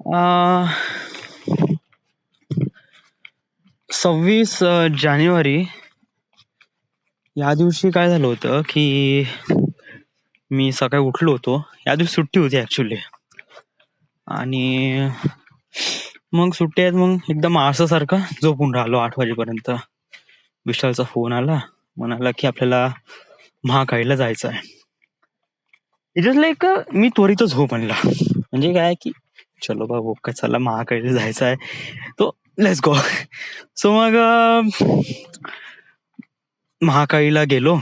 अ, 26 जानेवारी या दिवशी काय झालं होतं, की मी सकाळी उठलो होतो. या दिवशी सुट्टी होती ॲक्चुअली आणि मग सुट्टी आहेत मग एकदम आळसासारखं झोपून राहिलो 8 वाजेपर्यंत. विशालचा फोन आला. म्हणाला, की आपल्याला महाकाळीला जायचं आहे. इट इज लाइक मी त्वरितच हो म्हणला. म्हणजे काय की चलो बाबा काय चला महाकाळीला जायचं आहे. तो लेट्स गो. सो मग महाकाळीला गेलो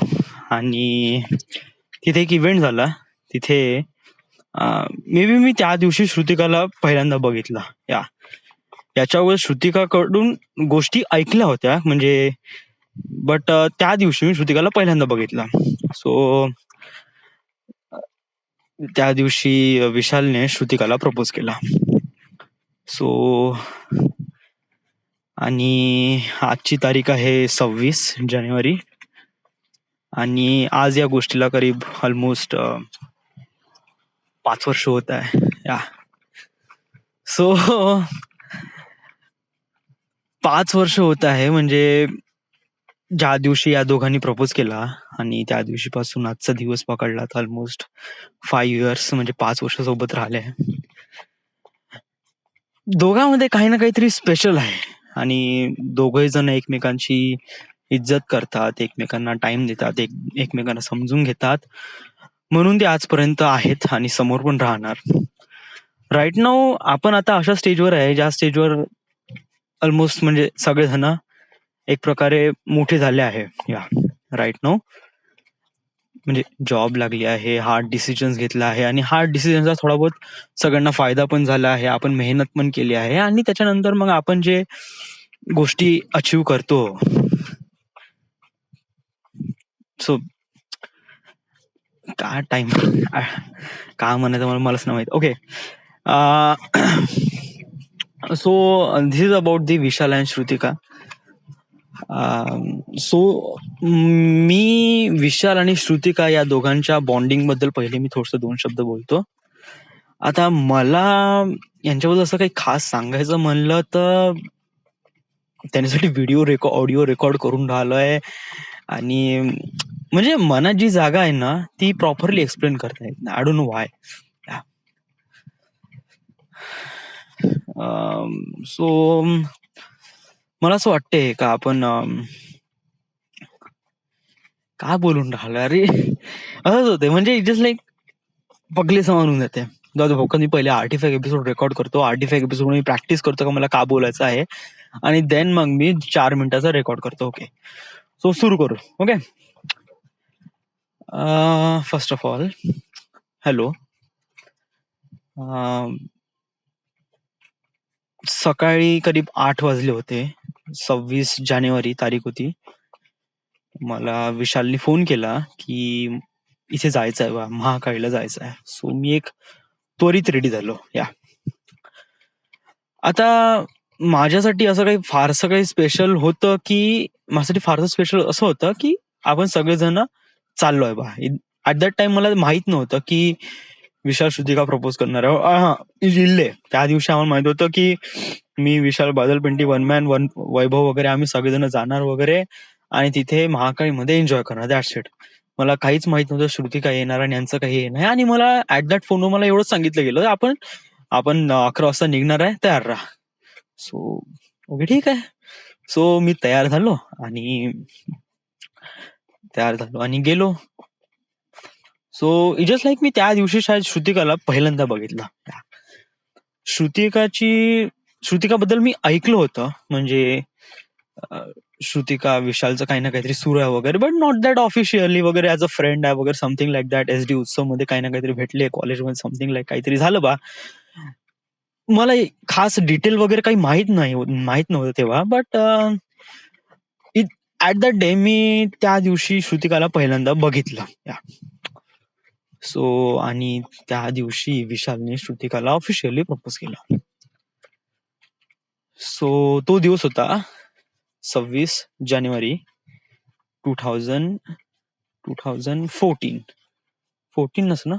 आणि तिथे एक इव्हेंट झाला. तिथे मे बी मी त्या दिवशी श्रुतिकाला पहिल्यांदा बघितला. याच्या अगोदर श्रुतिकाकडून गोष्टी ऐकल्या होत्या म्हणजे बट त्या दिवशी मी श्रुतिकाला पहिल्यांदा बघितला. सो त्या दिवशी विशालने श्रुतिकाला प्रपोज केला. सो आणि आजची तारीख आहे 26 जानेवारी आणि आज या गोष्टीला करीब ऑलमोस्ट 5 वर्ष होत आहे. सो 5 वर्ष होत आहे म्हणजे ज्या दिवशी या दोघांनी प्रपोज केला आणि त्या दिवशीपासून आजचा दिवस पकडला तर ऑलमोस्ट 5 इयर्स म्हणजे 5 वर्ष सोबत राहिले. दोघांमध्ये काही ना काहीतरी स्पेशल आहे आणि दोघही जण एकमेकांची इज्जत करतात, एकमेकांना टाइम देतात, एकमेकांना समजून घेतात. म्हणून ते आजपर्यंत आहेत आणि समोर पण राहणार. राईट नाऊ आपण आता अशा स्टेजवर आहे ज्या स्टेजवर ऑलमोस्ट म्हणजे सगळेजण एक प्रकारे मोठे झाले आहे. राईट नाऊ म्हणजे जॉब लागली आहे, हार्ड डिसिजन्स घेतला आहे आणि हार्ड डिसिजनचा थोडा बहुत सगळ्यांना फायदा पण झाला आहे. आपण मेहनत पण केली आहे आणि त्याच्यानंतर मग आपण जे गोष्टी अचीव करतो. सो का टाइम का म्हणायचं मलाच नाही माहित. Okay. So this is about the Vishal and Shrutika. So मी विशाल आणि श्रुतिका या दोघांच्या बॉन्डिंग बद्दल पहिले मी थोडस 2 शब्द बोलतो. आता मला यांच्याबद्दल असं काही खास सांगायचं म्हणलं तर त्यांच्यासाठी ऑडिओ रेकॉर्ड करून राहिलोय आणि म्हणजे मनात जी जागा आहे ना ती प्रॉपरली एक्सप्लेन करता येत नाही. I don't know why. So मला असं वाटतंय का आपण काय बोलून राहिलो अरे असंच होते म्हणजे इट इज लाईक पगले समान होऊन जाते. मी पहिले आर्टिफॅक्ट एपिसोड रेकॉर्ड करतो. आर्टिफॅक्ट एपिसोड मी प्रॅक्टिस करतो का मला का बोलायचं आहे आणि देन मग मी 4 मिनिटाचा रेकॉर्ड करतो. ओके. सो सुरू करू. Okay. First of all hello. सकाळी करीब 8 वाजले होते. 26 जानेवारी तारीख होती. मला विशालनी फोन केला की इथे जायचं आहे बा, महाकाळीला जायचं आहे. सो मी एक त्वरित रेडी झालो. आता माझ्यासाठी असं काही फारसं काही स्पेशल होतं की माझ्यासाठी फारसं स्पेशल असं होतं की आपण सगळेजण चाललोय बा. ऍट दॅट टाइम मला माहित नव्हतं की विशाल श्रुतिका प्रपोज करणार आहे. जिल्हे त्या दिवशी आम्हाला माहित होतं की मी विशाल बादलपिंटी वन मॅन वन वैभव वगैरे आम्ही सगळेजण जाणार वगैरे आणि तिथे महाकाळीमध्ये एन्जॉय करणार. That's it. मला काहीच माहित नव्हतं श्रुतिका येणार आणि यांचं काही येणार आणि मला ऍट दॅट फोनवर मला एवढंच सांगितलं गेलं आपण 11 वाजता निघणार आहे, तयार राहा. सो ओके ठीक आहे. सो मी तयार झालो आणि गेलो. सो इट जस्ट लाईक मी त्या दिवशी शायद श्रुतिकाला पहिल्यांदा बघितलं. श्रुतिकाबद्दल मी ऐकलं होतं म्हणजे श्रुतिका विशालचं काही ना काहीतरी सुरू आहे वगैरे बट नॉट दॅट ऑफिशियली वगैरे ॲज अ फ्रेंड आहे वगैरे समथिंग लाईक दॅट. SD उत्सव मध्ये काही ना काहीतरी भेटले कॉलेजमध्ये समथिंग लाईक काहीतरी झालं बा. मला खास डिटेल वगैरे काही माहित नव्हतं तेव्हा बट ऍट दॅट डे मी त्या दिवशी श्रुतिकाला पहिल्यांदा बघितलं. सो आणि त्या दिवशी विशालने श्रुतिकाला ऑफिशियली प्रपोज केला. सो तो दिवस होता 26 जानेवारी 2014. 14 नस ना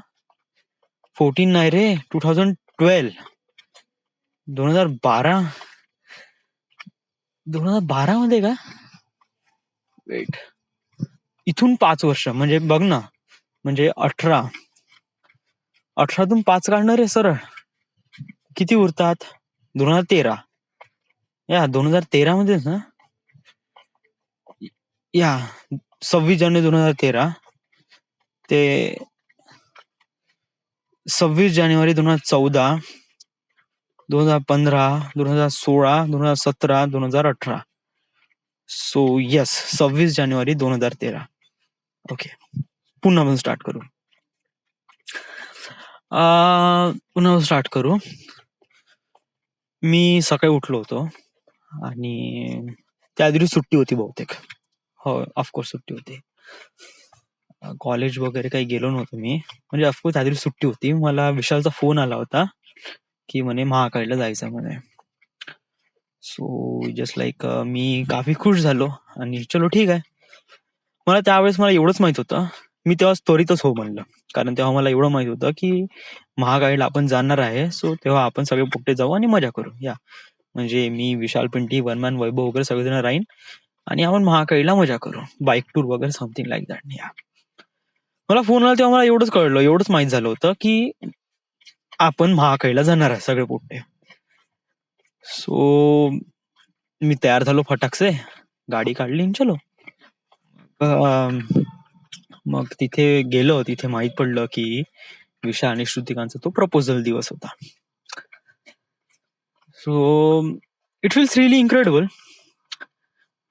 14 नाही रे 2012. 2012 2012 मध्ये का? वेट, इथून 5 वर्ष म्हणजे बघ ना, म्हणजे 18तून 5 काढणार आहे सरळ, किती उरतात? 2013, या 2013 मध्येच ना, या 26 जानेवारी 2013 ते 26 जानेवारी 2014, 2015, 2016, 2017, 2018. सो यस, 26 जानेवारी 2013. ओके, पुन्हा स्टार्ट करू. पुन्हा स्टार्ट करू. मी सकाळी उठलो होतो आणि त्या दिवशी सुट्टी होती बहुतेक. हो, ऑफकोर्स सुट्टी होती. कॉलेज वगैरे काही गेलो नव्हतो मी, म्हणजे ऑफकोर्स त्या दिवशी सुट्टी होती. मला विशालचा फोन आला होता की म्हणे महाकाळला जायचं म्हणे. सो जस्ट लाईक मी काफी खुश झालो आणि चलो ठीक आहे. मला त्यावेळेस एवढंच माहित होतं, मी तेव्हा त्वरितच हो म्हणलं, कारण तेव्हा मला एवढं माहित होतं की महाकाळीला आपण जाणार आहे. सो तेव्हा आपण सगळे पुट्टे जाऊ आणि मजा करू. या म्हणजे मी, विशाल, पिंटी, वनमॅन, वैभव वगैरे सगळेजण राहीन आणि आपण महाकाळीला मजा करू, बाईक टूर वगैरे समथिंग लाईक दॅट. या मला फोन आला तेव्हा मला एवढंच कळलं, एवढंच माहित झालं होतं की आपण महाकाळीला जाणार आहे सगळे पुट्टे. सो मी तयार झालो फटाकसे, गाडी काढली आणि चलो. मग तिथे गेलो, तिथे माहित पडलं की विशा आणि श्रुतिकांचा तो प्रपोजल दिवस होता. So it feels really incredible.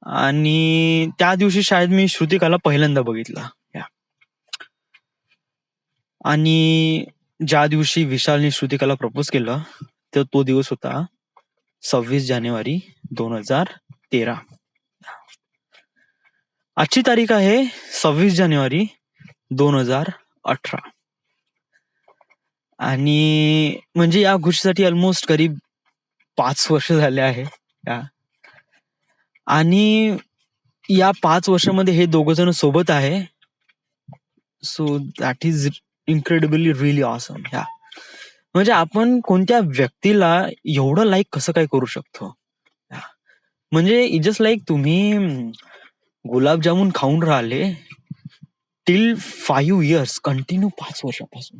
आणि त्या दिवशी शाळेत मी श्रुतिकाला पहिल्यांदा बघितलं. आणि ज्या दिवशी विशालने श्रुतिकाला प्रपोज केलं तो दिवस होता 26 जानेवारी 2013. आजची तारीख आहे 26 जानेवारी 2018. आणि म्हणजे या गोष्टीसाठी ऑलमोस्ट करीब 5 वर्ष झाले आहे. आणि या 5 वर्षामध्ये हे दोघ जण सोबत आहे. So that is incredibly really awesome. म्हणजे आपण कोणत्या व्यक्तीला एवढं लाईक कसं काय करू शकतो. म्हणजे जस्ट लाईक तुम्ही गुलाबजामुन खाऊन राहिले टिल 5 years कंटिन्यू, 5 वर्षापासून.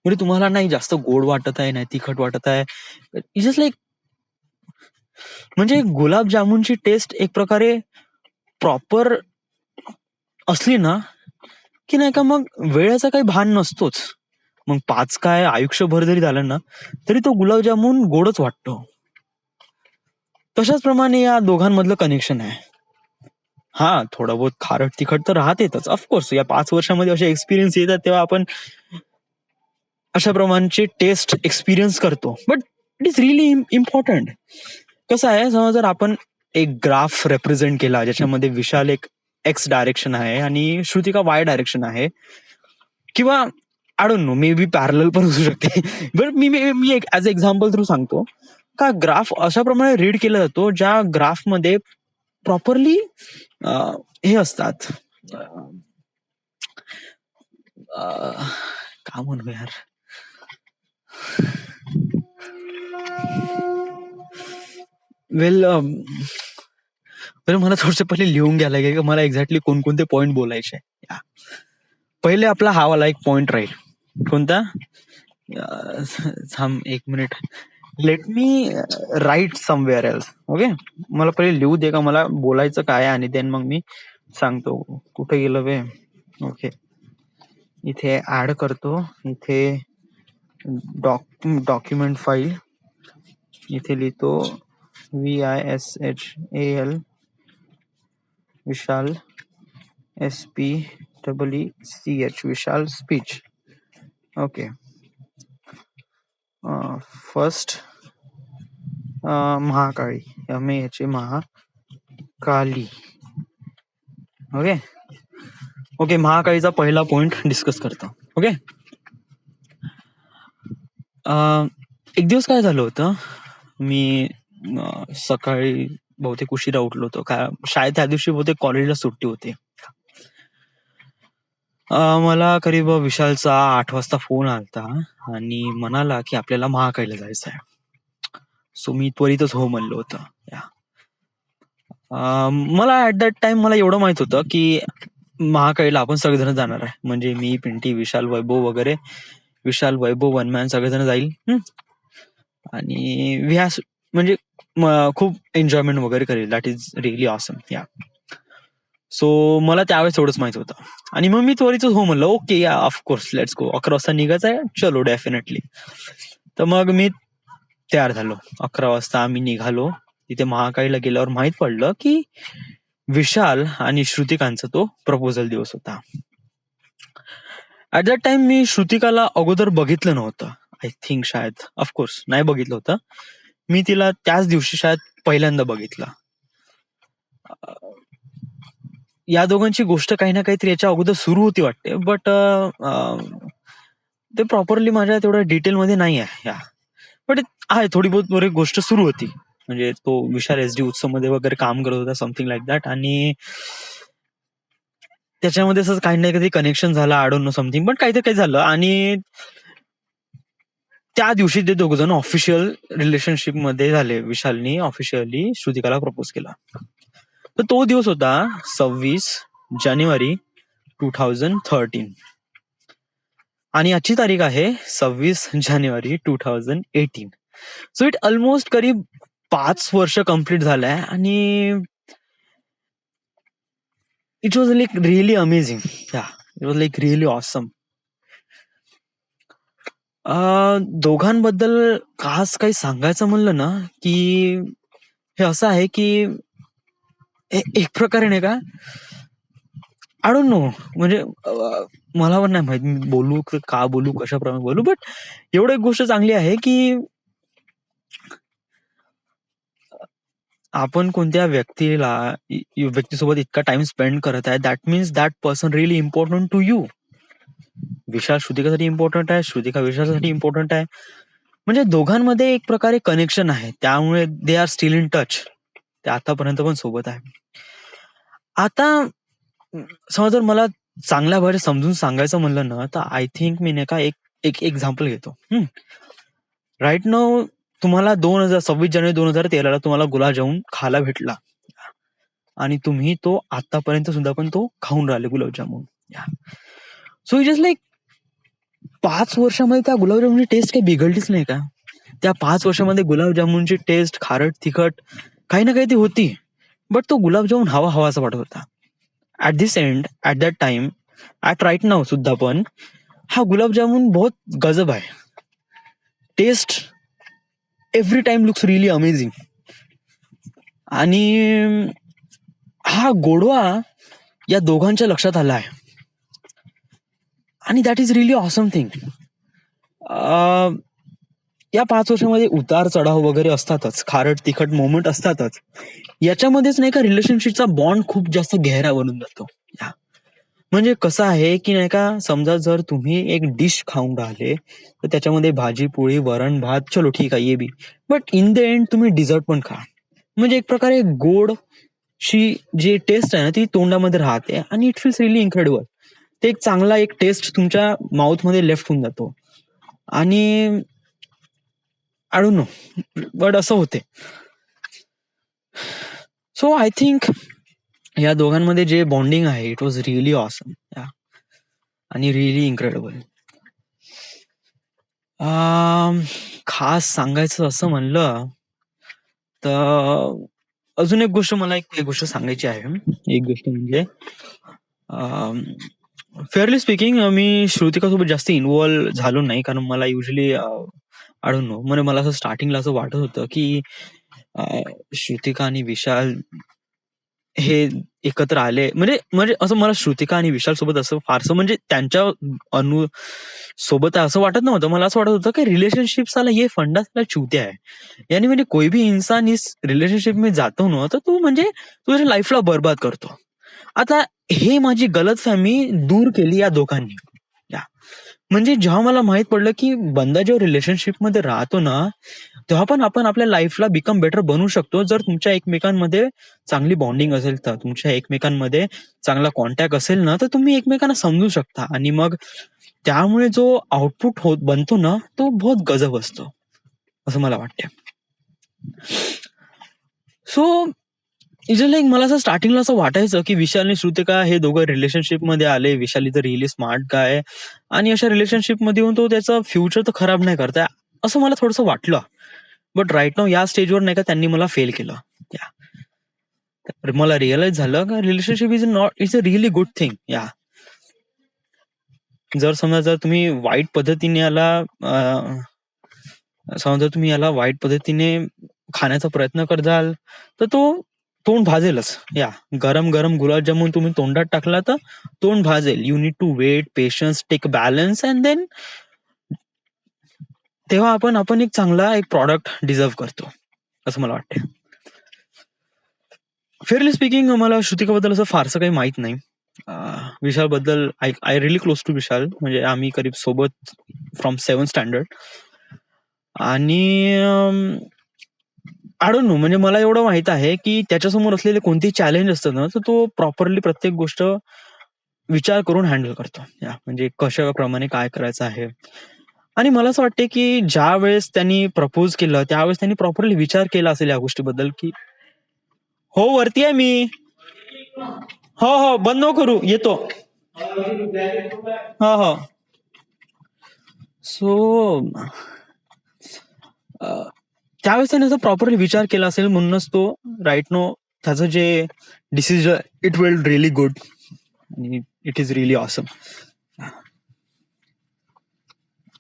म्हणजे तुम्हाला नाही जास्त गोड वाटत आहे, नाही तिखट वाटत आहे. जस्ट लाईक म्हणजे गुलाबजामुनची टेस्ट एक प्रकारे प्रॉपर असली ना की नाही का, मग वेळेचा काही भान नसतोच. मग 5 काय आयुष्यभर जरी झालं ना तरी तो गुलाबजामुन गोडच वाटतो. तशाच प्रमाणे या दोघांमधलं कनेक्शन आहे. हा, थोडं बहुत खारट तिखट तर राहतेच ऑफकोर्स. या 5 वर्षामध्ये असे एक्सपिरियन्स येतात तेव्हा आपण अशा प्रमाणचे टेस्ट एक्सपिरियन्स करतो. But it is really important. कसं आहे, समजा जर आपण एक ग्राफ रिप्रेझेंट केला ज्याच्यामध्ये विशाल एक एक्स डायरेक्शन आहे आणि श्रुतिका वाय डायरेक्शन आहे, किंवा I don't no, may be parallel पण असू शकते. बट मी एक ऍज एक्झाम्पल थ्रू सांगतो का ग्राफ अशा प्रमाणे रीड केला जातो ज्या ग्राफमध्ये प्रॉपरली हे असतात, का म्हणू यार, वेल मला थोडस पहिले लिहून घ्यायला लागेल की मला एक्झॅक्टली कोणकोणते पॉइंट बोलायचे. पहिले आपला हा वाला एक पॉइंट राहील. कोणता? थांब 1 minute, let me write somewhere else. Okay, मला पहिले लिहू दे का मला बोलायचं काय, आणि देन मग मी सांगतो. कुठे गेलं वे. ओके, इथे ऍड करतो, इथे डॉक्युमेंट फाईल, इथे लिहितो VISHAL Vishal SPEECH Vishal speech. Okay, first Mahakali, MAH Mahakali. Okay okay, महाकाळीचा पहिला पॉइंट डिस्कस करतो. ओके, एक दिवस काय झालं होतं, मी सकाळी बहुतेक उशिरा उठलो होतो, काय शाळेत त्या दिवशी बहुतेक कॉलेजला सुट्टी होती. मला करीब विशालचा 8 वाजता फोन आलता आणि म्हणाला की आपल्याला महाकाळीला जायचं आहे. सो मी त्वरितच हो म्हणलं होतं. या मला ॲट दॅट टाईम मला एवढं माहित होतं, की महाकाळीला आपण सगळेजण जाणार आहे. म्हणजे मी, पिंटी, विशाल, वैभव वगैरे. विशाल, वैभव, वन मॅन सगळेजण जाईल. आणि वी हॅव म्हणजे खूप एन्जॉयमेंट वगैरे करेल. That is really awesome. या सो मला त्यावेळेस एवढंच माहित होतं. आणि मग मी त्वरितच हो म्हणलं. ओके, या ऑफकोर्स लेट्स गो. 11 वाजता निघायचं आहे. चलो डेफिनेटली. तर मग मी तयार झालो. 11 वाजता आम्ही निघालो. तिथे महाकाळीला गेल्यावर माहित पडलं की विशाल आणि श्रुतिकांचा तो प्रपोजल दिवस होता. ऍट दॅट टाइम मी श्रुतिकाला अगोदर बघितलं नव्हतं. आय थिंक शायद ऑफकोर्स नाही बघितलं होतं. मी तिला त्याच दिवशी शायद पहिल्यांदा बघितलं. या दोघांची गोष्ट काही ना काहीतरी याच्या अगोदर सुरू होती वाटते. बट ते प्रॉपरली माझ्या तेवढ्या डिटेलमध्ये नाही आहे. या बट आहे थोडी बहुत गोष्ट सुरू होती. म्हणजे तो विशाल SD उत्सव मध्ये वगैरे काम करत होता, समथिंग लाईक दॅट. आणि त्याच्यामध्ये असं काही ना काही कनेक्शन झालं. आय डोंट नो समथिंग, पण काहीतरी काही झालं. आणि त्या दिवशी ते दोघ जण ऑफिशियल रिलेशनशिप मध्ये झाले. विशालनी ऑफिशियली श्रुतिकाला प्रपोज केला. तर तो दिवस होता 26 जानेवारी 2013. आणि आजची तारीख आहे 26 जानेवारी 2018. सो इट ऑलमोस्ट करीब 5 वर्ष कंप्लीट झालंय. आणि it was like really amazing. Yeah it was like really awesome. दोघांबद्दल खास काही सांगायचं म्हणलं ना, की हे असं आहे की एक प्रकारे नाही का, आय डोंट नो, म्हणजे मला पण नाही माहित मी बोलू का बोलू, कशाप्रमाणे बोलू. बट एवढं एक गोष्ट चांगली आहे की आपण कोणत्या व्यक्तीसोबत इतका टाइम स्पेंड करत आहे, that means that person really important to you. Vishal श्रुतिकासाठी इम्पॉर्टंट आहे, श्रुतिका विशालसाठी इम्पॉर्टंट आहे. म्हणजे दोघांमध्ये एक प्रकारे कनेक्शन आहे. त्यामुळे they are still in touch. ते आतापर्यंत पण सोबत आहे. आता समज जर मला चांगल्या बाहेर समजून सांगायचं म्हणलं ना, तर आय थिंक मी नाही का एक एक्झाम्पल घेतो. राईट नाऊ तुम्हाला 26 जानेवारी 2013 तुम्हाला गुलाबजामुन खायला भेटला आणि तुम्ही तो आतापर्यंत सुद्धा पण तो खाऊन राहिले gulab jamun. So it is like 5 वर्षामध्ये त्या गुलाबजामुनची टेस्ट काही बिघडलीच नाही का? त्या 5 वर्षामध्ये गुलाबजामुनची टेस्ट खारट तिखट काही ना काही ती होती. बट तो गुलाबजामुन हवासा वाटत होता. At this end, at that time, at right now सुद्धा पण हा गुलाबजामुन बहुत गजब आहे. Taste every time looks really amazing. आणि हा गोडवा या दोघांच्या लक्षात आला आहे. आणि that is really awesome thing. या 5 वर्षामध्ये उतार चढाव वगैरे असतातच, खारट तिखट मोमेंट असतातच. याच्यामध्येच नाही का रिलेशनशिपचा बॉन्ड खूप जास्त गहरा बनून जातो. म्हणजे कसं आहे की नाही का, समजा जर तुम्ही एक डिश खाऊन राहिले तर त्याच्यामध्ये भाजी पोळी वरण भात चलो ठीक आहे ये बी, बट इन द एंड तुम्ही डिझर्ट पण खा. म्हणजे एक प्रकारे गोड शी जी टेस्ट आहे ना ती तोंडामध्ये राहते आणि इट फील्स रिअली इन्क्रेडिबल. ते एक चांगला एक टेस्ट तुमच्या माउथ मध्ये लेफ्ट होऊन जातो. आणि आय डोंट नो, बट असं होते. सो आय थिंक या दोघांमध्ये जे बॉन्डिंग आहे इट वॉज रिअली ऑसम आणि रिअली इन्क्रेडिबल. खास सांगायचं असं म्हणलं तर अजून एक गोष्ट मला एक गोष्ट सांगायची आहे. एक गोष्ट म्हणजे फेअरली स्पीकिंग मी श्रुतिकासोबत जास्त इन्व्हॉल्व झालो नाही, कारण मला युजली आय डोंट नो, म्हणजे मला असं स्टार्टिंगला असं वाटत होतं की श्रुतिका आणि विशाल हे एकत्र आले म्हणजे म्हणजे असं मला श्रुतिका आणि विशाल सोबत असं फारसं म्हणजे त्यांच्या सोबत असं वाटत नव्हतं. मला असं वाटत होतं की रिलेशनशिप साला ये फंडा साला चूतिया है. यानी म्हणजे कोई भी इंसान इस रिलेशनशिप में जातो ना तर तो म्हणजे तुझ्या लाईफला बर्बाद करतो. आता हे माझी गलतफहमी दूर केली या दोघांनी. म्हणजे जेव्हा मला माहित पडलं की बंदा जेव्हा रिलेशनशिप मध्ये राहतो ना तेव्हा पण आपण आपल्या लाईफला बिकम बेटर बनवू शकतो जर तुमच्या एकमेकांमध्ये चांगली बॉन्डिंग असेल तर, तुमच्या एकमेकांमध्ये चांगला कॉन्टॅक्ट असेल ना तर तुम्ही एकमेकांना समजू शकता. आणि मग त्यामुळे जो आउटपुट बनतो ना तो बहुत गजब असतो असं मला वाटतं. सो इट्स लाईक मला असं स्टार्टिंगला असं वाटायचं की विशाल आणि श्रुतिका हे दोघं रिलेशनशिप मध्ये आले. Vishal is a really smart guy आणि अशा रिलेशनशिप मध्ये येऊन तो त्याचा फ्युचर तर खराब नाही करताय असं मला थोडंसं वाटलं. बट राईट नाव या स्टेजवर नाही का त्यांनी मला फेल केलं. या मला रिअलाइज झालं का relationship is not it's a really good thing. या जर तुम्ही वाईट पद्धतीने याला समजा तुम्ही याला वाईट पद्धतीने खाण्याचा प्रयत्न कराल तर तो तोंड भाजेलच. या गरम गरम गुलाबजामुन तुम्ही तोंडात टाकला तर तोंड भाजेल. You need to wait patience take balance and then तेव्हा आपण एक चांगला एक प्रॉडक्ट डिझर्व करतो असं मला वाटतं. फेअरली स्पीकिंग मला श्रुतिकाबद्दल असं फारसं काही माहित नाही. विशाल बद्दल आय रिली क्लोज टू विशाल. म्हणजे आम्ही करीब सोबत फ्रॉम 7th स्टँडर्ड. आणि आय डोंट नो म्हणजे मला एवढं माहित आहे की त्याच्यासमोर असलेले कोणतेही चॅलेंज असतं ना तर तो प्रॉपरली प्रत्येक गोष्ट विचार करून हँडल करतो. या म्हणजे कशाप्रमाणे काय करायचं आहे. आणि मला असं वाटते की ज्या वेळेस त्यांनी प्रपोज केलं त्यावेळेस त्यांनी प्रॉपरली विचार केला असेल या गोष्टीबद्दल की हो वरती आहे मी. हो हो बंद नको करू येतो. हो हो. सो त्यावेळेस त्याने असं प्रॉपरली विचार केला असेल म्हणूनच तो राईट नो त्याचं जे decision it will really good आणि it is really awesome.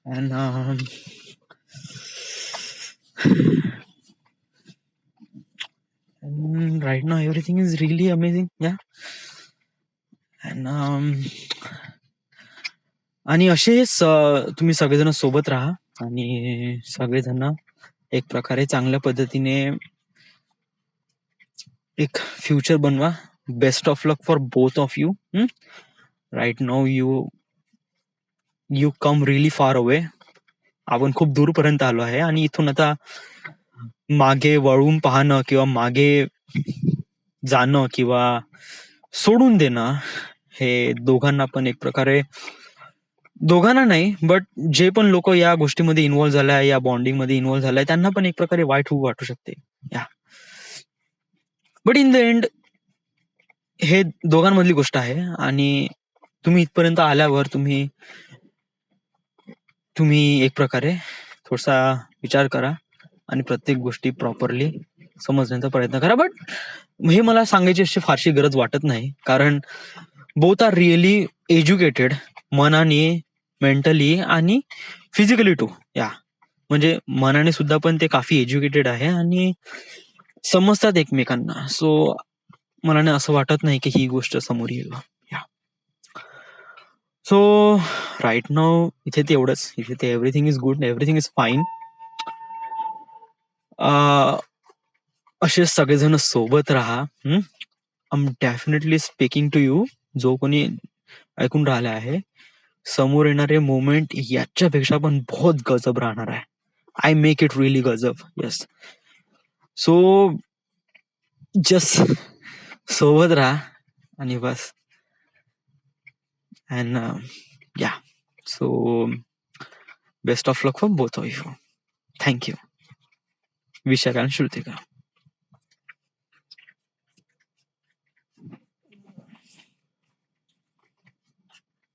And right now everything is really amazing. Yeah. And आणि असेच तुम्ही सगळेजण सोबत राहा आणि सगळेजण एक प्रकारे चांगल्या पद्धतीने एक फ्युचर बनवा. Best of luck for both of you. Right now you come really far away. आपण खूप दूरपर्यंत आलो आहे आणि इथून आता मागे वळून पाहणं किंवा मागे जाणं किंवा सोडून देणं हे दोघांना पण एक प्रकारे दोघांना नाही बट जे पण लोक या गोष्टीमध्ये इन्व्हॉल्व्ह झालाय या बॉन्डिंग मध्ये इन्व्हॉल्व्ह झालाय त्यांना पण एक प्रकारे वाईट वाटू शकते. या बट इन द एंड हे दोघांमधली गोष्ट आहे आणि तुम्ही इथपर्यंत आल्यावर तुम्ही एक प्रकारे थोडासा विचार करा आणि प्रत्येक गोष्टी प्रॉपरली समजण्याचा प्रयत्न करा. बट हे मला सांगायची अशी फारशी गरज वाटत नाही कारण बोथ आर रिअली एज्युकेटेड मनाने मेंटली आणि फिजिकली टू. या म्हणजे मनाने सुद्धा पण ते काफी एज्युकेटेड आहे आणि समजतात एकमेकांना. सो मला असं वाटत नाही की ही गोष्ट समोर येईल. सो राईट नाव इथे ते एवढंच. इथे ते everything is good everything is fine. असे सगळेजण सोबत राहा. I am definitely speaking to you जो कोणी ऐकून राहिला आहे. समोर येणारे मोमेंट याच्यापेक्षा पण बहुत गजब राहणार आहे. आय मेक इट रिअली गजब. येस. सो जस्ट सोबत राहा आणि बस. And yeah so best of luck for both of you. Thank you. Vishal आणि श्रुतिका.